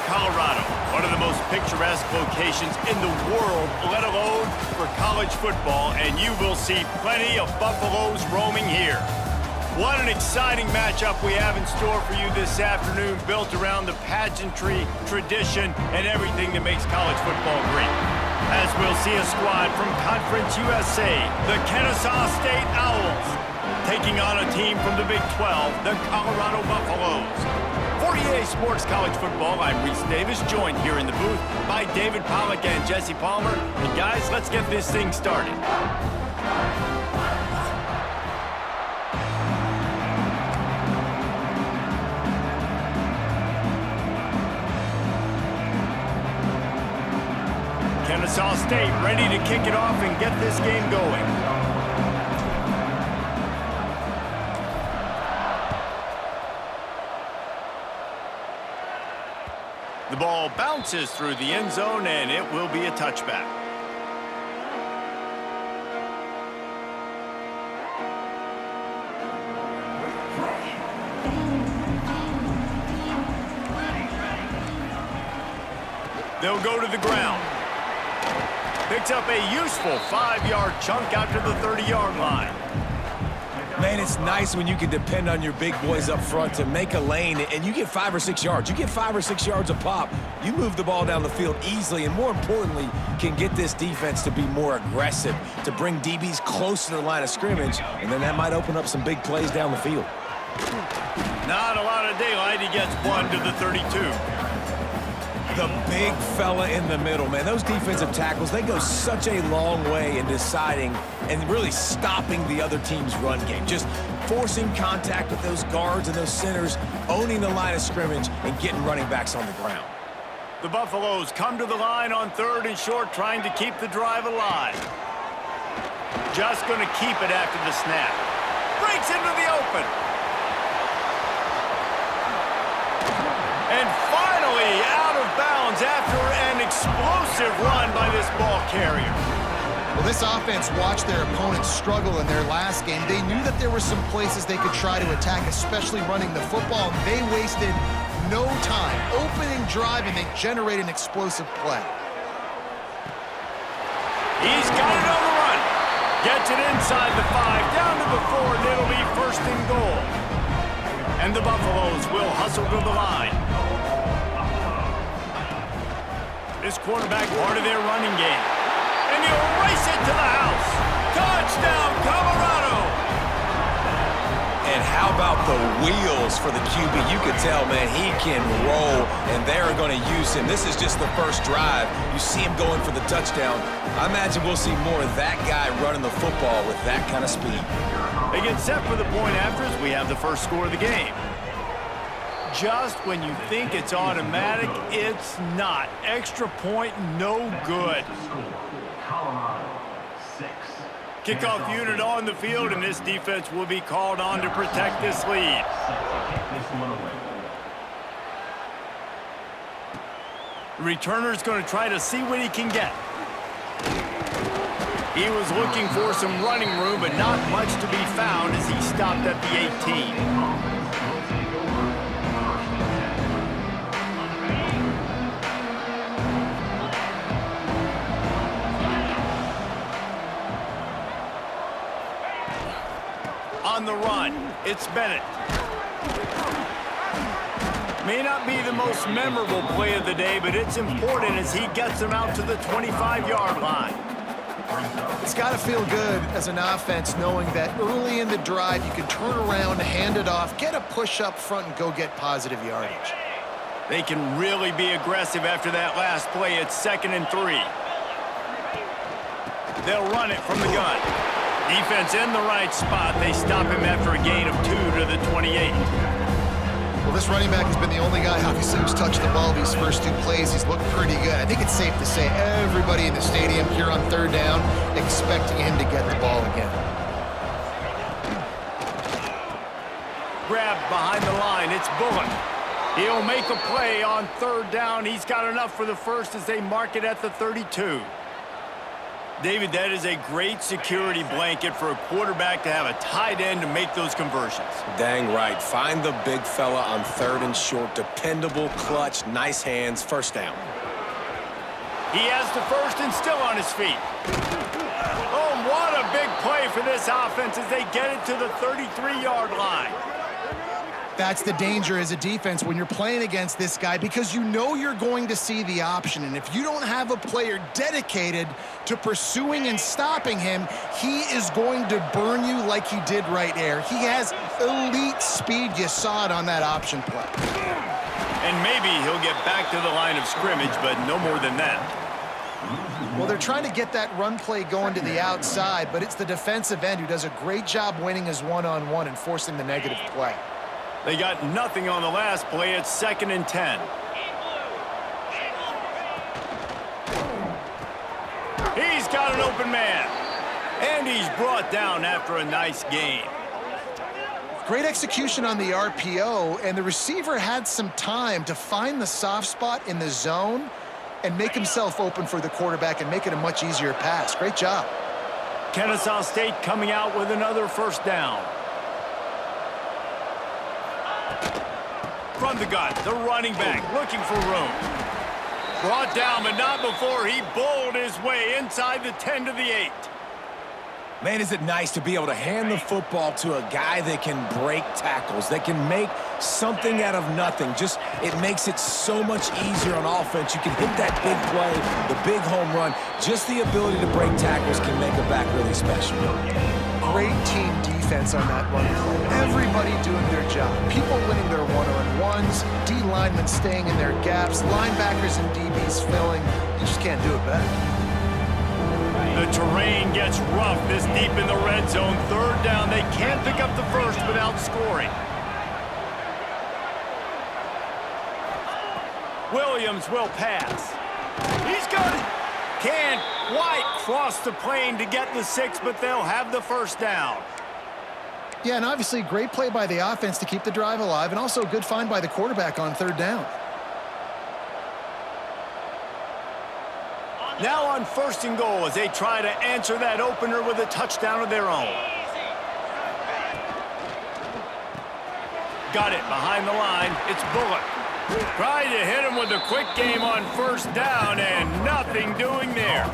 Colorado, one of the most picturesque locations in the world, let alone for college football, and you will see plenty of Buffaloes roaming here. What an exciting matchup we have in store for you this afternoon, built around the pageantry, tradition, and everything that makes college football great. As we'll see a squad from Conference USA, the Kennesaw State Owls, taking on a team from the Big 12, the Colorado Buffaloes. For EA Sports College Football, I'm Reese Davis, joined here in the booth by David Pollack and Jesse Palmer. And guys, let's get this thing started. Kennesaw State ready to kick it off and get this game going. The ball bounces through the end zone, and it will be a touchback. They'll go to the ground. Picks up a useful 5-yard chunk out to the 30-yard line. Man, it's nice when you can depend on your big boys up front to make a lane, and you get 5 or 6 yards. You get 5 or 6 yards a pop. You move the ball down the field easily, and more importantly, can get this defense to be more aggressive, to bring DBs close to the line of scrimmage, and then that might open up some big plays down the field. Not a lot of daylight. He gets one to the 32. The big fella in the middle, man. Those defensive tackles, they go such a long way in deciding and really stopping the other team's run game. Just forcing contact with those guards and those centers, owning the line of scrimmage, and getting running backs on the ground. The Buffaloes come to the line on 3rd and short, trying to keep the drive alive. Just going to keep it after the snap. Breaks into the open. And finally out of bounds after an explosive run by this ball carrier. Well, this offense watched their opponents struggle in their last game. They knew that there were some places they could try to attack, especially running the football, and they wasted no time. Opening drive, and they generate an explosive play. He's got it on the run. Gets it inside the 5, down to the 4, and it'll be 1st and goal. And the Buffaloes will hustle to the line. This quarterback part of their running game. And he'll race it to the house. Touchdown, Colorado! And how about the wheels for the QB? You could tell, man, he can roll, and they're going to use him. This is just the first drive. You see him going for the touchdown. I imagine we'll see more of that guy running the football with that kind of speed. They get set for the point after as we have the first score of the game. Just when you think it's automatic, it's not. Extra point, no good. Kickoff unit on the field, and this defense will be called on to protect this lead. The returner's going to try to see what he can get. He was looking for some running room, but not much to be found as he stopped at the 18. On the run, it's Bennett. May not be the most memorable play of the day, but it's important as he gets them out to the 25-yard line. It's got to feel good as an offense knowing that early in the drive you can turn around, hand it off, get a push up front, and go get positive yardage. They can really be aggressive after that last play. It's 2nd and 3. They'll run it from the gun. Defense in the right spot. They stop him after a gain of 2 to the 28. Well, this running back has been the only guy, obviously, who's touched the ball these first 2 plays. He's looked pretty good. I think it's safe to say everybody in the stadium here on 3rd down expecting him to get the ball again. Grabbed behind the line. It's Bullock. He'll make a play on 3rd down. He's got enough for the first as they mark it at the 32. David, that is a great security blanket for a quarterback to have a tight end to make those conversions. Dang right. Find the big fella on 3rd and short. Dependable, clutch, nice hands, first down. He has the first and still on his feet. Oh, what a big play for this offense as they get it to the 33-yard line. That's the danger as a defense when you're playing against this guy, because you know you're going to see the option. And if you don't have a player dedicated to pursuing and stopping him, he is going to burn you like he did right there. He has elite speed. You saw it on that option play. And maybe he'll get back to the line of scrimmage, but no more than that. Well, they're trying to get that run play going to the outside, but it's the defensive end who does a great job winning his one-on-one and forcing the negative play. They got nothing on the last play. It's 2nd and 10. He's got an open man. And he's brought down after a nice gain. Great execution on the RPO, and the receiver had some time to find the soft spot in the zone and make himself open for the quarterback and make it a much easier pass. Great job. Kennesaw State coming out with another first down. From the gun, the running back looking for room. Brought down, but not before he bowled his way inside the 10 to the 8. Man, is it nice to be able to hand the football to a guy that can break tackles, that can make something out of nothing. Just, it makes it so much easier on offense. You can hit that big play, the big home run. Just the ability to break tackles can make a back really special. Great team defense on that run play. Everybody doing their job. People winning their one-on-ones, D linemen staying in their gaps, linebackers and DBs filling. You just can't do it better. The terrain gets rough this deep in the red zone. 3rd down. They can't pick up the first without scoring. Williams will pass. He's got it. Can't quite cross the plane to get the 6, but they'll have the first down. Yeah, and obviously great play by the offense to keep the drive alive, and also a good find by the quarterback on 3rd down. Now on 1st and goal as they try to answer that opener with a touchdown of their own. Got it behind the line. It's Bullock. Tried to hit him with a quick game on 1st down, and nothing doing there.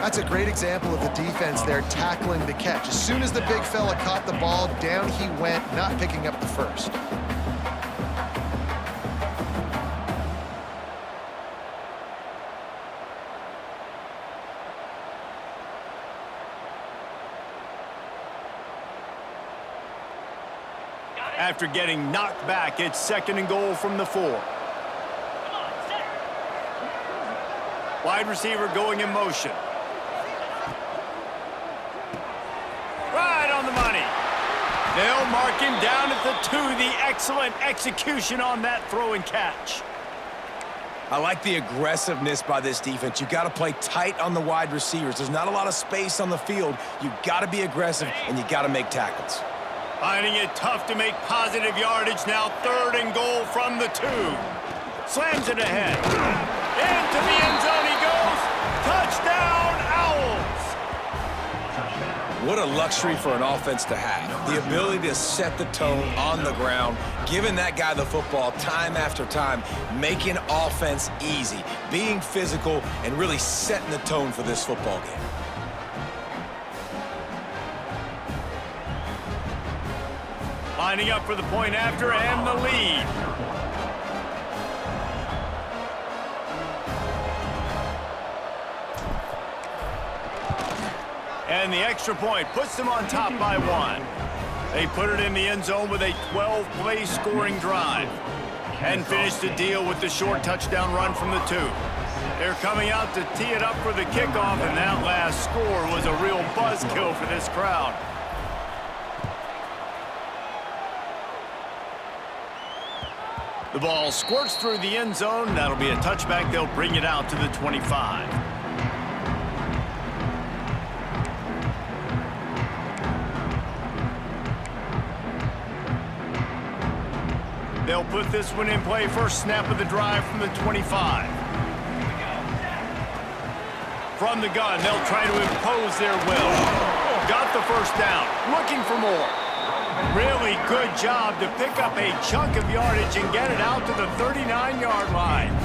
That's a great example of the defense there tackling the catch. As soon as the big fella caught the ball, down he went, not picking up the first. After getting knocked back, it's 2nd and goal from the 4. Wide receiver going in motion. Right on the money. They'll mark him down at the 2. The excellent execution on that throw and catch. I like the aggressiveness by this defense. You got to play tight on the wide receivers. There's not a lot of space on the field. You got to be aggressive, and you got to make tackles. Finding it tough to make positive yardage. Now 3rd and goal from the 2. Slams it ahead. Into the end zone he goes. Touchdown, Owls. What a luxury for an offense to have. The ability to set the tone on the ground, giving that guy the football time after time, making offense easy, being physical, and really setting the tone for this football game. Lining up for the point after and the lead. And the extra point puts them on top by 1. They put it in the end zone with a 12-play scoring drive and finish the deal with the short touchdown run from the 2. They're coming out to tee it up for the kickoff, and that last score was a real buzzkill for this crowd. The ball squirts through the end zone. That'll be a touchback. They'll bring it out to the 25. They'll put this one in play. First snap of the drive from the 25. From the gun, they'll try to impose their will. Got the first down. Looking for more. Really good job to pick up a chunk of yardage and get it out to the 39-yard line.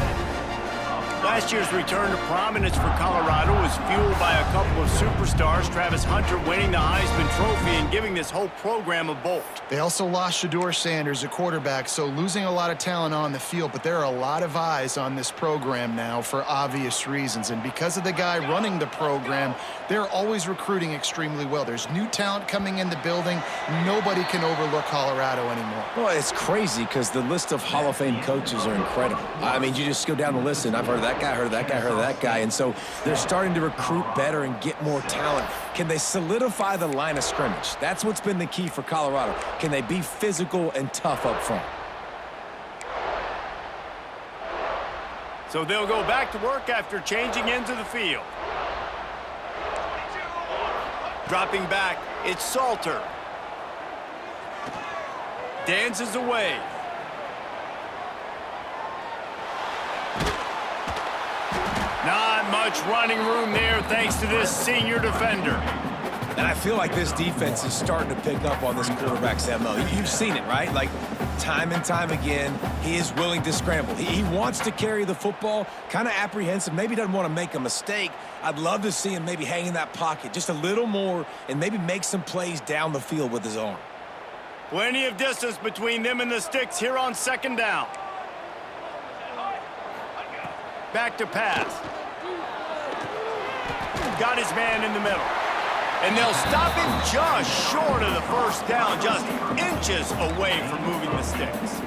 Last year's return to prominence for Colorado was fueled by a couple of superstars, Travis Hunter winning the Heisman Trophy and giving this whole program a bolt. They also lost Shedeur Sanders, a quarterback, so losing a lot of talent on the field, but there are a lot of eyes on this program now for obvious reasons. And because of the guy running the program, they're always recruiting extremely well. There's new talent coming in the building. Nobody can overlook Colorado anymore. Well, it's crazy because the list of Hall of Fame coaches are incredible. I mean, you just go down the list, and I've heard that guy, heard that guy, heard that guy. And so they're starting to recruit better and get more talent. Can they solidify the line of scrimmage? That's what's been the key for Colorado. Can they be physical and tough up front? So they'll go back to work after changing into the field. Dropping back, it's Salter. Dances away. Not much running room there thanks to this senior defender. And I feel like this defense is starting to pick up on this quarterback's MO. You've seen it, right? Like, time and time again, he is willing to scramble. He wants to carry the football, kind of apprehensive, maybe doesn't want to make a mistake. I'd love to see him maybe hang in that pocket just a little more and maybe make some plays down the field with his arm. Plenty of distance between them and the sticks here on second down. Back to pass. Got his man in the middle. And they'll stop him just short of the first down, just inches away from moving the sticks.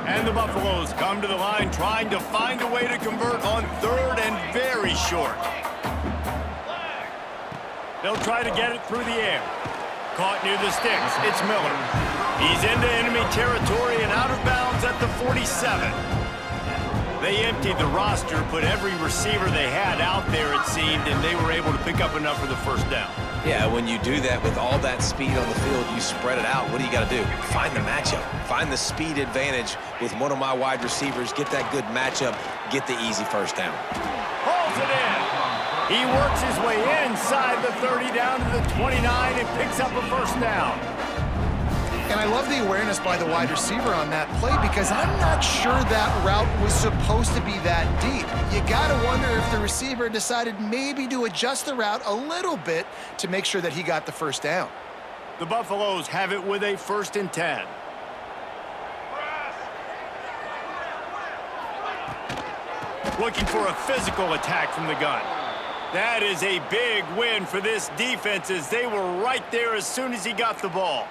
And the Buffaloes come to the line trying to find a way to convert on third and very short. They'll try to get it through the air. Caught near the sticks. It's Miller. He's into enemy territory and out of bounds at the 47. They emptied the roster, put every receiver they had out there, it seemed, and they were able to pick up enough for the first down. Yeah, when you do that with all that speed on the field, you spread it out. What do you got to do? Find the matchup. Find the speed advantage with one of my wide receivers. Get that good matchup. Get the easy first down. Pulls it in. He works his way inside the 30 down to the 29 and picks up a first down. And I love the awareness by the wide receiver on that play because I'm not sure that route was supposed to be that deep. You got to wonder if the receiver decided maybe to adjust the route a little bit to make sure that he got the first down. The Buffaloes have it with a 1st and 10. Looking for a physical attack from the gun. That is a big win for this defense as they were right there as soon as he got the ball.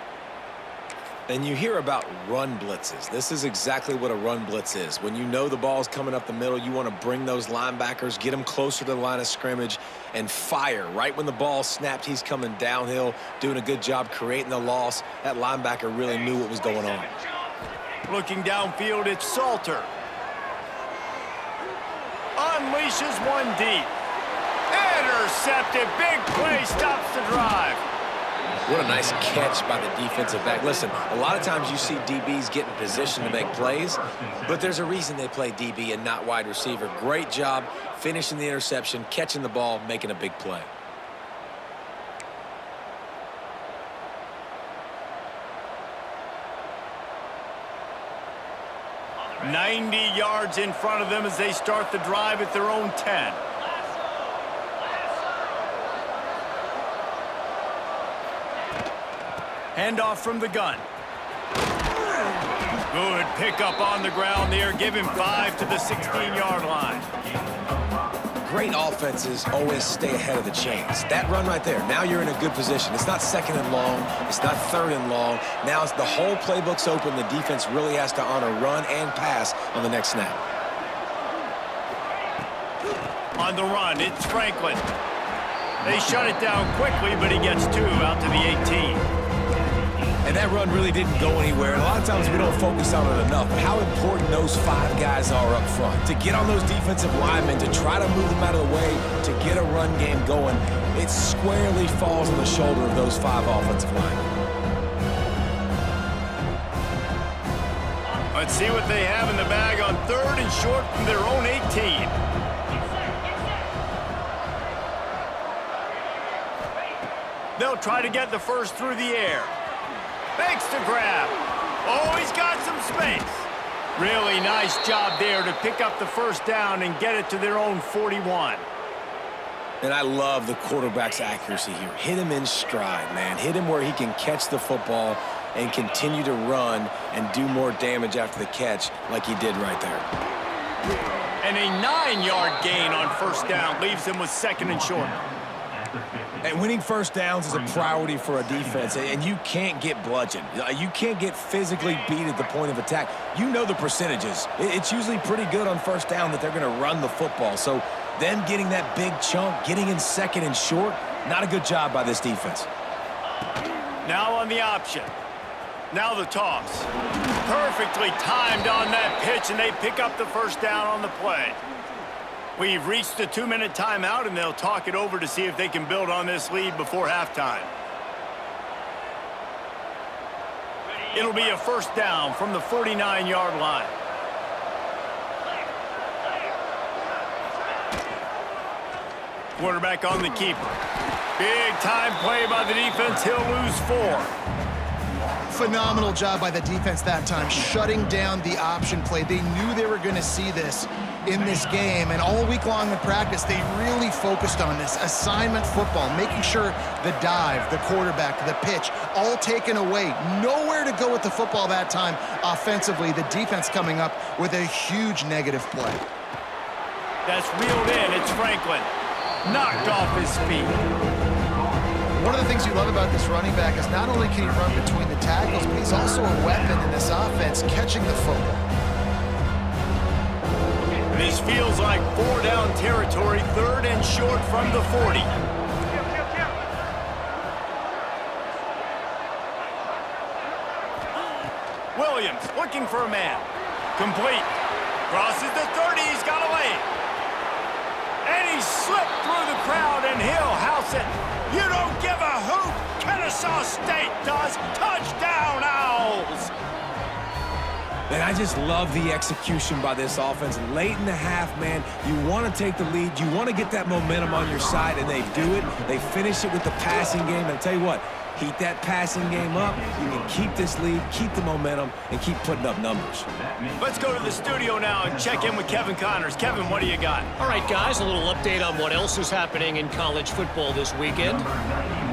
And you hear about run blitzes. This is exactly what a run blitz is. When you know the ball's coming up the middle, you want to bring those linebackers, get them closer to the line of scrimmage, and fire. Right when the ball snapped, he's coming downhill, doing a good job creating the loss. That linebacker really knew what was going on. Looking downfield, it's Salter. Unleashes one deep. Intercepted. Big play stops the drive. What a nice catch by the defensive back. Listen, a lot of times you see DBs get in position to make plays, but there's a reason they play DB and not wide receiver. Great job finishing the interception, catching the ball, making a big play. "90 yards in front of them as they start the drive at their own 10. Handoff from the gun. Good pickup on the ground there. Give him 5 to the 16-yard line. Great offenses always stay ahead of the chains. That run right there, now you're in a good position. It's not 2nd and long. It's not 3rd and long. Now it's the whole playbook's open. The defense really has to honor run and pass on the next snap. On the run, it's Franklin. They shut it down quickly, but he gets 2 out to the 18. And that run really didn't go anywhere. And a lot of times we don't focus on it enough. But how important those 5 guys are up front. To get on those defensive linemen, to try to move them out of the way, to get a run game going, it squarely falls on the shoulder of those 5 offensive linemen. Let's see what they have in the bag on 3rd and short from their own 18. They'll try to get the first through the air. Makes the grab. Oh, he's got some space. Really nice job there to pick up the first down and get it to their own 41. And I love the quarterback's accuracy here. Hit him in stride, man. Hit him where he can catch the football and continue to run and do more damage after the catch like he did right there. And a 9-yard gain on first down leaves them with second and short. And winning first downs is a priority for a defense, and you can't get bludgeoned. You can't get physically beat at the point of attack. You know the percentages. It's usually pretty good on first down that they're going to run the football. So them getting that big chunk, getting in second and short, not a good job by this defense. Now on the option. Now the toss. Perfectly timed on that pitch, and they pick up the first down on the play. We've reached the 2-minute timeout, and they'll talk it over to see if they can build on this lead before halftime. It'll be a first down from the 49-yard line. Quarterback on the keeper. Big time play by the defense. He'll lose 4. Phenomenal job by the defense that time, shutting down the option play. They knew they were going to see this in this game, and all week long in practice, they really focused on this assignment football, making sure the dive, the quarterback, the pitch, all taken away. Nowhere to go with the football that time offensively. The defense coming up with a huge negative play. That's reeled in. It's Franklin. Knocked off his feet. One of the things you love about this running back is not only can he run between the tackles, but he's also a weapon in this offense, catching the football. This feels like 4-down territory, 3rd and short from the 40. Williams looking for a man. Complete. Crosses the 30. He's got a lane. And he slipped through the crowd, and he'll house it. You don't give a hoot. Kennesaw State does. Touchdown, Owls. And I just love the execution by this offense. Late in the half, man, you want to take the lead. You want to get that momentum on your side, and they do it. They finish it with the passing game. And I'll tell you what, heat that passing game up. You can keep this lead, keep the momentum, and keep putting up numbers. Let's go to the studio now and check in with Kevin Connors. Kevin, what do you got? All right, guys, a little update on what else is happening in college football this weekend.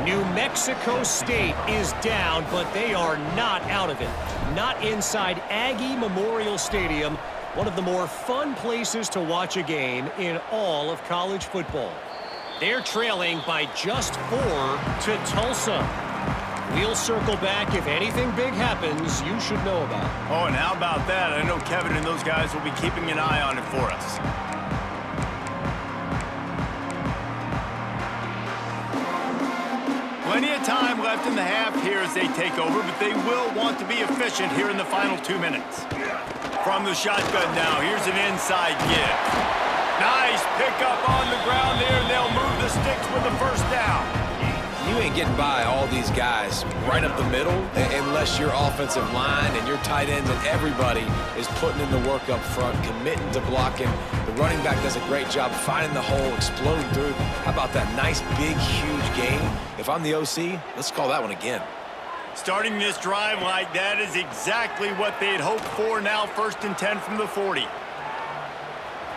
New Mexico State is down, but they are not out of it. Not inside Aggie Memorial Stadium, one of the more fun places to watch a game in all of college football. They're trailing by just 4 to Tulsa. We'll circle back. If anything big happens, you should know about it. Oh, and how about that? I know Kevin and those guys will be keeping an eye on it for us. Plenty of time left in the half here as they take over, but they will want to be efficient here in the final 2 minutes. From the shotgun now, here's an inside give. Nice pickup on the ground there, and they'll move the sticks with the first down. You ain't getting by all these guys right up the middle unless your offensive line and your tight ends and everybody is putting in the work up front, committing to blocking. The running back does a great job finding the hole, exploding through. How about that nice, big, huge game? If I'm the OC, let's call that one again. Starting this drive like that is exactly what they'd hoped for. Now 1st and 10 from the 40.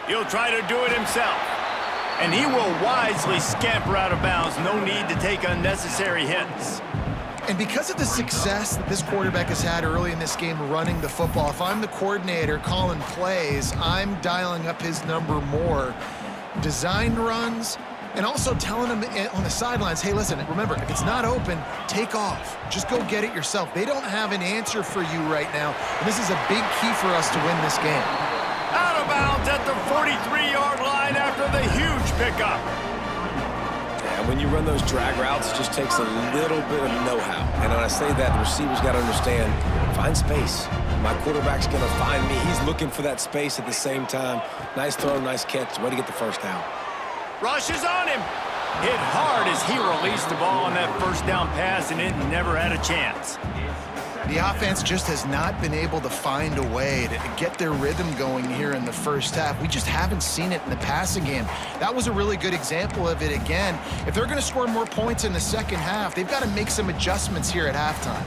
He'll try to do it himself. And he will wisely scamper out of bounds. No need to take unnecessary hits. And because of the success that this quarterback has had early in this game running the football, if I'm the coordinator calling plays, I'm dialing up his number more. Designed runs, and also telling him on the sidelines, hey, listen, remember, if it's not open, take off. Just go get it yourself. They don't have an answer for you right now, and this is a big key for us to win this game. Out of bounds at the 43-yard line after the huge pickup. And when you run those drag routes, it just takes a little bit of know-how. And when I say that, the receiver's got to understand, find space. My quarterback's going to find me. He's looking for that space at the same time. Nice throw, nice catch. Way to get the first down. Rush is on him. Hit hard as he released the ball on that first down pass, and it never had a chance. The offense just has not been able to find a way to get their rhythm going here in the first half. We just haven't seen it in the passing game. That was a really good example of it again. If they're going to score more points in the second half, they've got to make some adjustments here at halftime.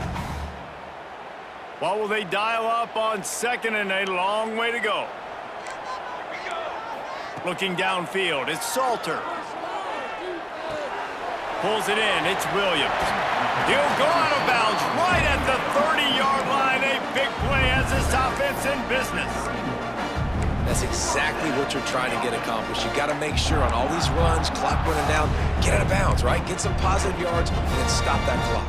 What will they dial up on second and a long way to go? Looking downfield, it's Salter. Pulls it in, it's Williams. He'll go out of bounds right at the 30-yard line. A big play as this offense in business. That's exactly what you're trying to get accomplished. You got to make sure on all these runs, clock running down, get out of bounds, right? Get some positive yards and then stop that clock.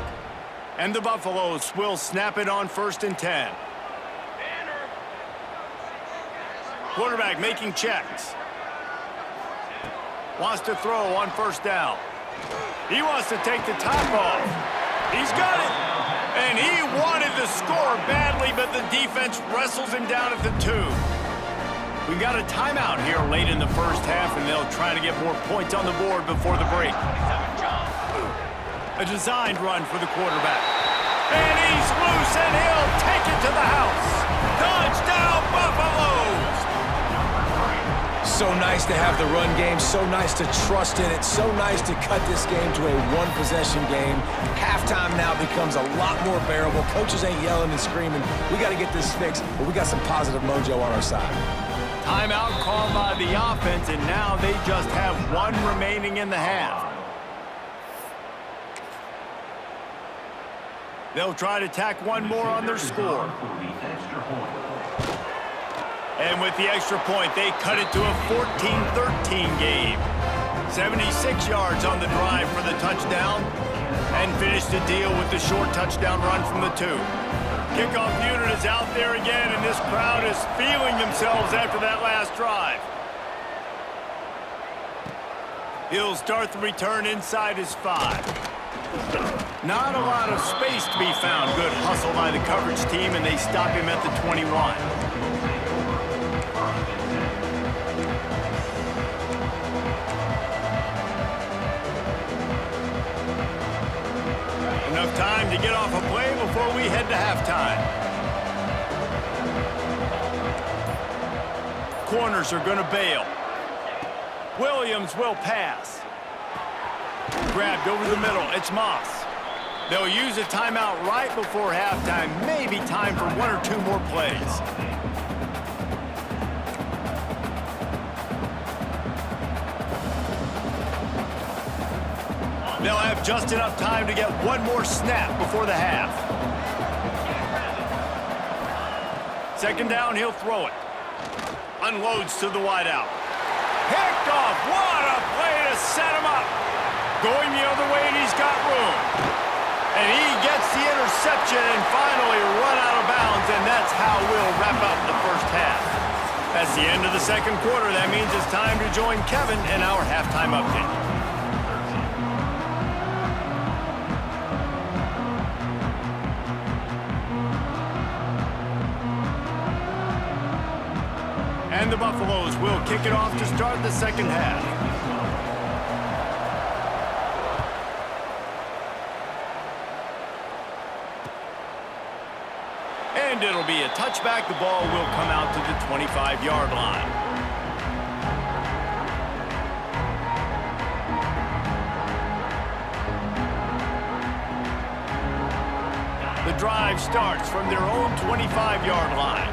And the Buffaloes will snap it on 1st and 10. Quarterback making checks. Wants to throw on 1st down. He wants to take the top off. He's got it. And he wanted to score badly, but the defense wrestles him down at the 2. We got a timeout here late in the first half, and they'll try to get more points on the board before the break. A designed run for the quarterback. And he's loose, and he'll take it to the house. Touchdown, Buffaloes! So nice to have the run game, so nice to trust in it, so nice to cut this game to a one-possession game. Halftime now becomes a lot more bearable. Coaches ain't yelling and screaming. We got to get this fixed, but we got some positive mojo on our side. Timeout called by the offense, and now they just have one remaining in the half. They'll try to tack one more on their score. And with the extra point, they cut it to a 14-13 game. 76 yards on the drive for the touchdown, and finish the deal with the short touchdown run from the 2. Kickoff unit is out there again, and this crowd is feeling themselves after that last drive. He'll start the return inside his 5. Not a lot of space to be found. Good hustle by the coverage team, and they stop him at the 21. Enough time to get off a play before we head to halftime. Corners are going to bail. Williams will pass. Grabbed over the middle. It's Moss. They'll use a timeout right before halftime. Maybe time for 1 or 2 more plays. They'll have just enough time to get one more snap before the half. Second down, he'll throw it. Unloads to the wideout. Picked off. What a play to set him up. Going the other way, and he's got room. And he gets the interception and finally run out of bounds, and that's how we'll wrap up the first half. That's the end of the second quarter. That means it's time to join Kevin in our halftime update. And the Buffaloes will kick it off to start the second half. And it'll be a touchback. The ball will come out to the 25-yard line. The drive starts from their own 25-yard line.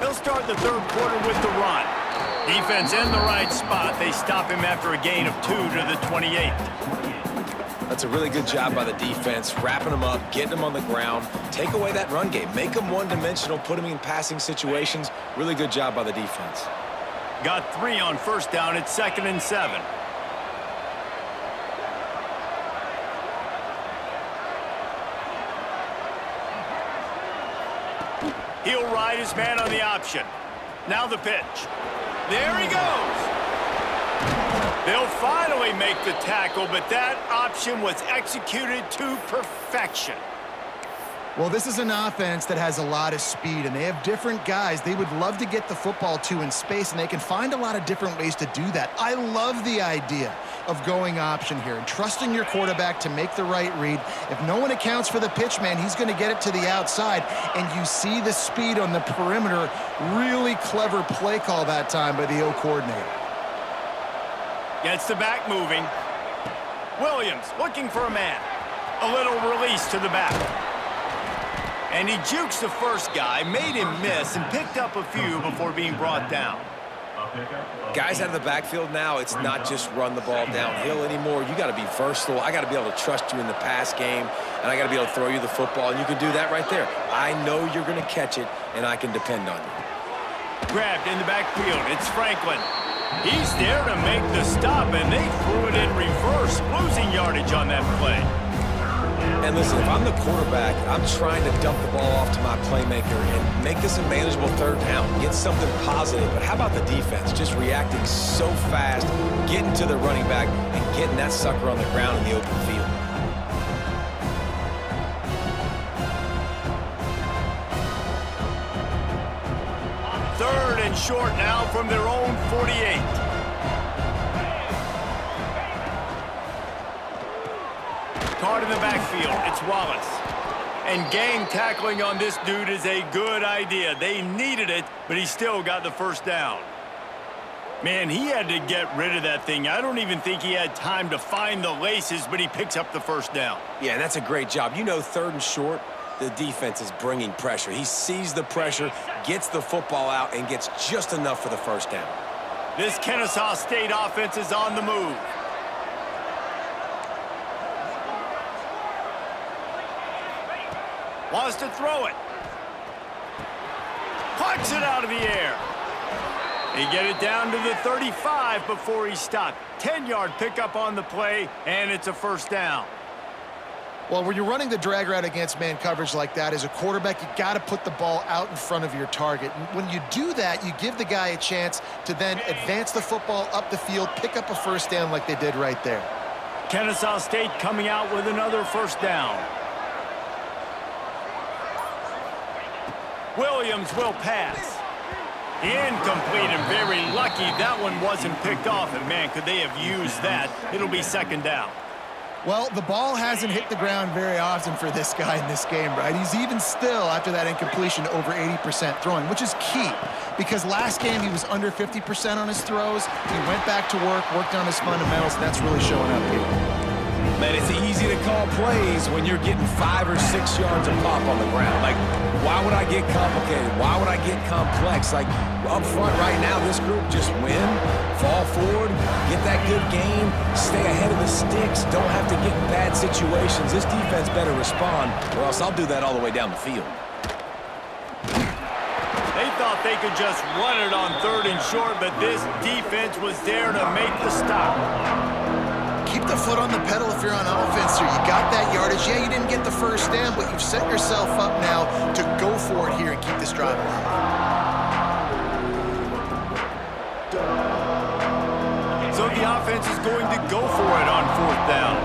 They'll start the third quarter with the run. Defense in the right spot. They stop him after a gain of 2 to the 28. That's a really good job by the defense, wrapping them up, getting them on the ground. Take away that run game. Make them one-dimensional, put them in passing situations. Really good job by the defense. Got 3 on first down. It's 2nd and 7. He'll ride his man on the option. Now the pitch. There he goes. They'll finally make the tackle, but that option was executed to perfection. Well, this is an offense that has a lot of speed, and they have different guys they would love to get the football to in space, and they can find a lot of different ways to do that. I love the idea. of going option here and trusting your quarterback to make the right read. If no one accounts for the pitch, man, he's going to get it to the outside, and you see the speed on the perimeter. Really clever play call that time by the O coordinator. Gets the back moving. Williams looking for a man. A little release to the back. And he jukes the first guy, made him miss, and picked up a few before being brought down. Guys out of the backfield now, it's not just run the ball downhill anymore. You got to be versatile. I got to be able to trust you in the pass game, and I got to be able to throw you the football, and you can do that right there. I know you're going to catch it, and I can depend on you. Grabbed in the backfield. It's Franklin. He's there to make the stop, and they threw it in reverse, losing yardage on that play. And listen, if I'm the quarterback, I'm trying to dump the ball off to my playmaker and make this a manageable third down, get something positive. But how about the defense? Just reacting so fast, getting to the running back, and getting that sucker on the ground in the open field. Third and short now from their own 48. Caught in the backfield, it's Wallace. And gang tackling on this dude is a good idea. They needed it, but he still got the first down. Man, he had to get rid of that thing. I don't even think he had time to find the laces, but he picks up the first down. Yeah, that's a great job. You know, third and short, the defense is bringing pressure. He sees the pressure, gets the football out, and gets just enough for the first down. This Kennesaw State offense is on the move. Wants to throw it. Plucks it out of the air. He get it down to the 35 before he stopped. 10-yard pickup on the play, and it's a first down. Well, when you're running the drag route against man coverage like that, as a quarterback, you got to put the ball out in front of your target. And when you do that, you give the guy a chance to then advance the football up the field, pick up a first down like they did right there. Kennesaw State coming out with another first down. Williams will pass. Incomplete, and very lucky that one wasn't picked off. And, man, could they have used that? It'll be second down. Well, the ball hasn't hit the ground very often for this guy in this game, right? He's even still, after that incompletion, over 80% throwing, which is key. Because last game, he was under 50% on his throws. He went back to work, worked on his fundamentals, and that's really showing up here. Man, it's easy to call plays when you're getting 5 or 6 yards of pop on the ground. Like, why would I get complicated? Why would I get complex? Like, up front right now, this group just win, fall forward, get that good gain, stay ahead of the sticks, don't have to get in bad situations. This defense better respond, or else I'll do that all the way down the field. They thought they could just run it on third and short, but this defense was there to make the stop. Keep the foot on the pedal if you're on offense here. You got that yardage. Yeah, you didn't get the first down, but you've set yourself up now to go for it here and keep this drive alive. So the offense is going to go for it on fourth down.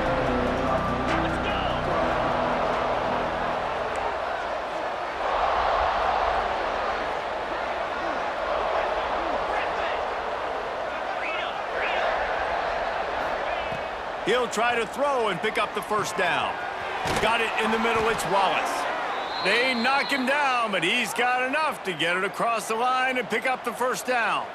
He'll try to throw and pick up the first down. Got it in the middle, it's Wallace. They knock him down, but he's got enough to get it across the line and pick up the first down.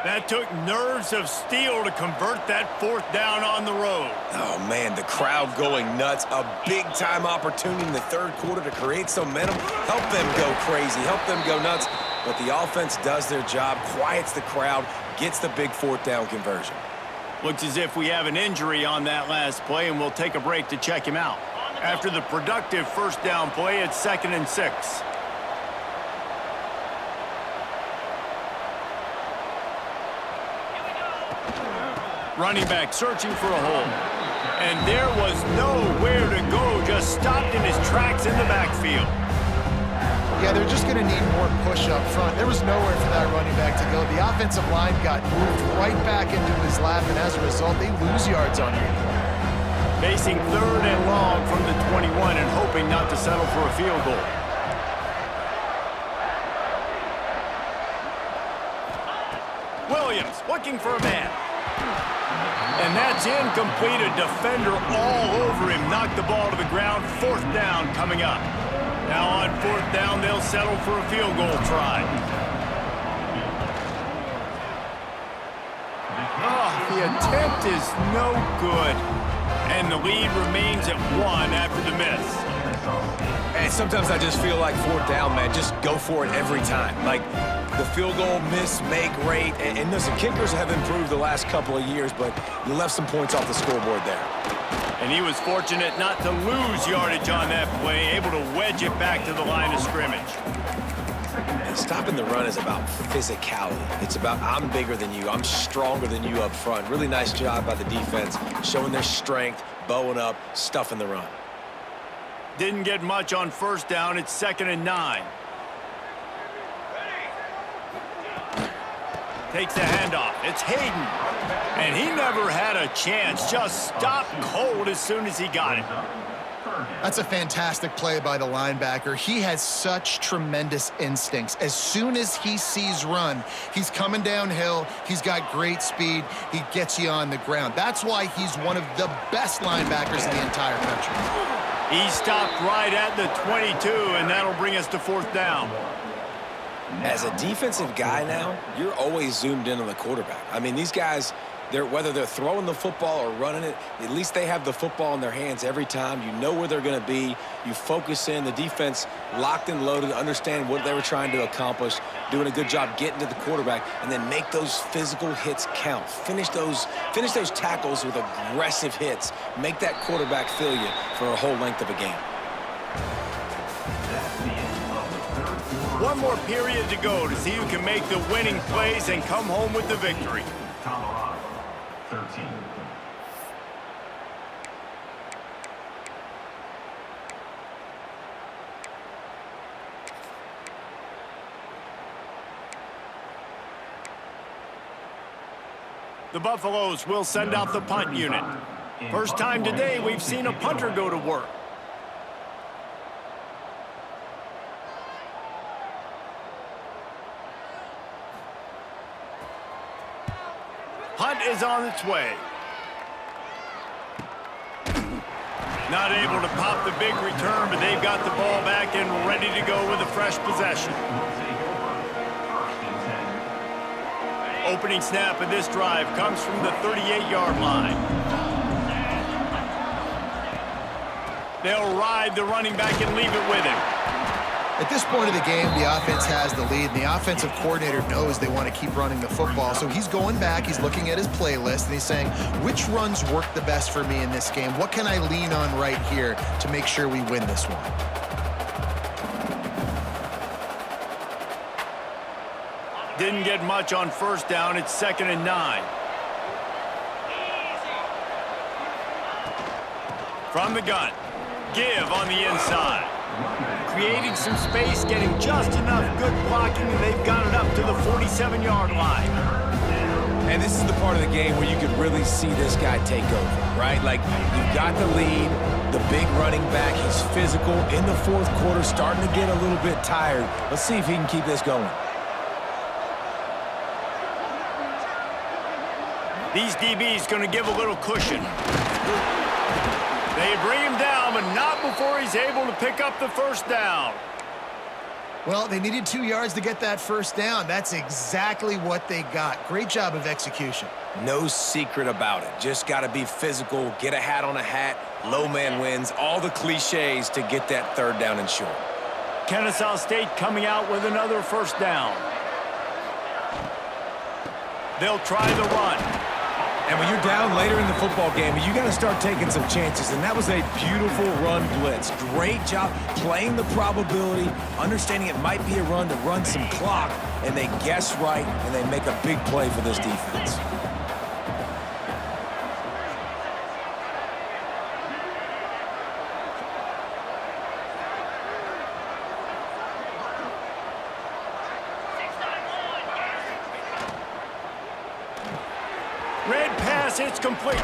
That took nerves of steel to convert that fourth down on the road. Oh, man, the crowd going nuts. A big-time opportunity in the third quarter to create some momentum. Help them go crazy, help them go nuts. But the offense does their job, quiets the crowd, gets the big fourth down conversion. Looks as if we have an injury on that last play, and we'll take a break to check him out. After the productive first down play, it's 2nd and 6. Running back searching for a hole. And there was nowhere to go, just stopped in his tracks in the backfield. Yeah, they're just going to need more push up front. There was nowhere for that running back to go. The offensive line got moved right back into his lap, and as a result, they lose yards on him. Facing third and long from the 21 and hoping not to settle for a field goal. Williams looking for a man. And that's incomplete. A defender all over him. Knocked the ball to the ground. 4th down coming up. Now on 4th down, they'll settle for a field goal try. Oh, the attempt is no good. And the lead remains at 1 after the miss. And sometimes I just feel like 4th down, man, just go for it every time. Like, the field goal miss, make rate. And listen, kickers have improved the last couple of years, but you left some points off the scoreboard there. And he was fortunate not to lose yardage on that play, able to wedge it back to the line of scrimmage. And stopping the run is about physicality. It's about I'm bigger than you, I'm stronger than you up front. Really nice job by the defense, showing their strength, bowing up, stuffing the run. Didn't get much on 1st down. It's 2nd and 9. Takes the handoff. It's Hayden. And he never had a chance. Just stopped cold as soon as he got it. That's a fantastic play by the linebacker. He has such tremendous instincts. As soon as he sees run, he's coming downhill. He's got great speed. He gets you on the ground. That's why he's one of the best linebackers in the entire country. He stopped right at the 22, and that'll bring us to 4th down. As a defensive guy now, you're always zoomed in on the quarterback. I mean, these guys, whether they're throwing the football or running it, at least they have the football in their hands every time. You know where they're going to be. You focus in. The defense locked and loaded, understand what they were trying to accomplish, doing a good job getting to the quarterback, and then make those physical hits count. Finish those tackles with aggressive hits. Make that quarterback feel you for a whole length of a game. One more period to go to see who can make the winning plays and come home with the victory. Colorado, 13. The Buffaloes will send out the punt unit. First time today we've seen a punter go to work. Punt is on its way. Not able to pop the big return, but they've got the ball back and ready to go with a fresh possession. Opening snap of this drive comes from the 38-yard line. They'll ride the running back and leave it with him. At this point of the game, the offense has the lead, and the offensive coordinator knows they want to keep running the football. So he's going back, he's looking at his playlist, and he's saying, which runs work the best for me in this game? What can I lean on right here to make sure we win this one? Didn't get much on 1st down. It's 2nd and 9. From the gun. Give on the inside. Creating some space, getting just enough good blocking, and they've got it up to the 47-yard line. And this is the part of the game where you could really see this guy take over, right? Like, you've got the lead, the big running back, he's physical. In the 4th quarter, starting to get a little bit tired. Let's see if he can keep this going. These DBs going to give a little cushion. They bring him down, but not before he's able to pick up the 1st down. Well, they needed 2 yards to get that 1st down. That's exactly what they got. Great job of execution. No secret about it. Just got to be physical, get a hat on a hat, low man wins, all the cliches to get that 3rd down and short. Kennesaw State coming out with another 1st down. They'll try the run. And when you're down later in the football game, you got to start taking some chances. And that was a beautiful run blitz. Great job playing the probability, understanding it might be a run to run some clock. And they guess right, and they make a big play for this defense. Red pass, it's complete.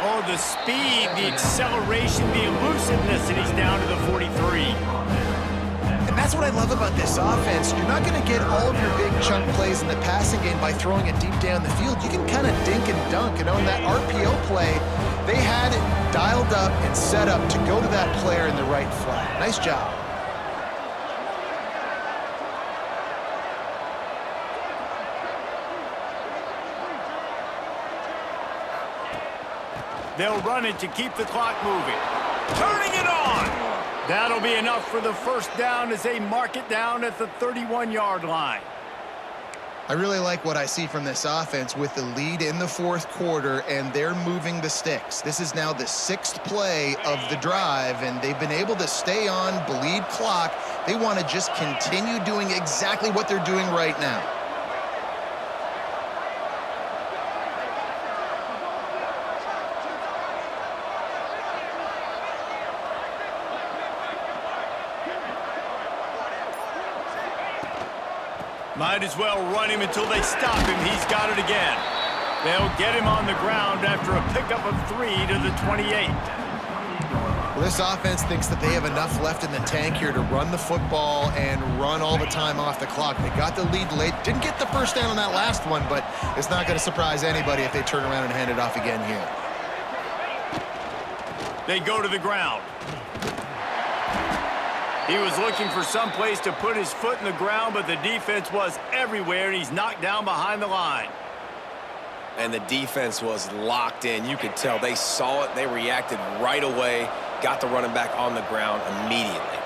Oh, the speed, the acceleration, the elusiveness, and he's down to the 43. And that's what I love about this offense. You're not going to get all of your big chunk plays in the passing game by throwing it deep down the field. You can kind of dink and dunk. And on that RPO play, they had it dialed up and set up to go to that player in the right flat. Nice job. They'll run it to keep the clock moving. Turning it on! That'll be enough for the first down as they mark it down at the 31-yard line. I really like what I see from this offense with the lead in the fourth quarter, and they're moving the sticks. This is now the 6th play of the drive, and they've been able to stay on, bleed clock. They want to just continue doing exactly what they're doing right now. Might as well run him until they stop him. He's got it again. They'll get him on the ground after a pickup of 3 to the 28. Well, this offense thinks that they have enough left in the tank here to run the football and run all the time off the clock. They got the lead late. Didn't get the first down on that last one, but it's not going to surprise anybody if they turn around and hand it off again here. They go to the ground. He was looking for some place to put his foot in the ground, but the defense was everywhere, and he's knocked down behind the line. And the defense was locked in. You could tell they saw it. They reacted right away, got the running back on the ground immediately.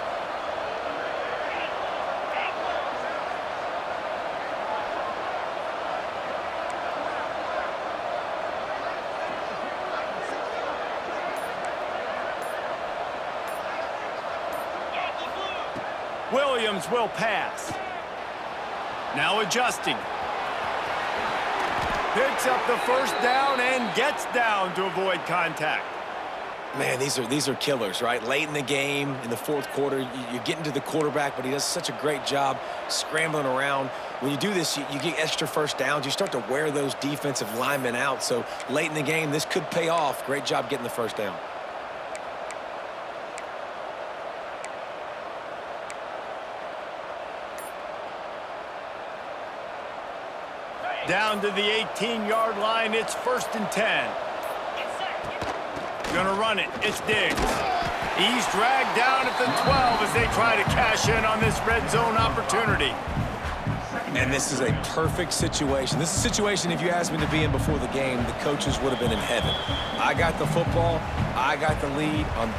Williams will pass. Now adjusting. Picks up the first down and gets down to avoid contact. Man, these are killers, right? Late in the game, in the fourth quarter, you're getting to the quarterback, but he does such a great job scrambling around. When you do this, you get extra first downs. You start to wear those defensive linemen out. So late in the game, this could pay off. Great job getting the first down. Down to the 18-yard line, it's 1st and 10. Gonna run it, it's Diggs. He's dragged down at the 12 as they try to cash in on this red zone opportunity. And this is a perfect situation. This is a situation, if you asked me to be in before the game, the coaches would have been in heaven. I got the football, I got the lead on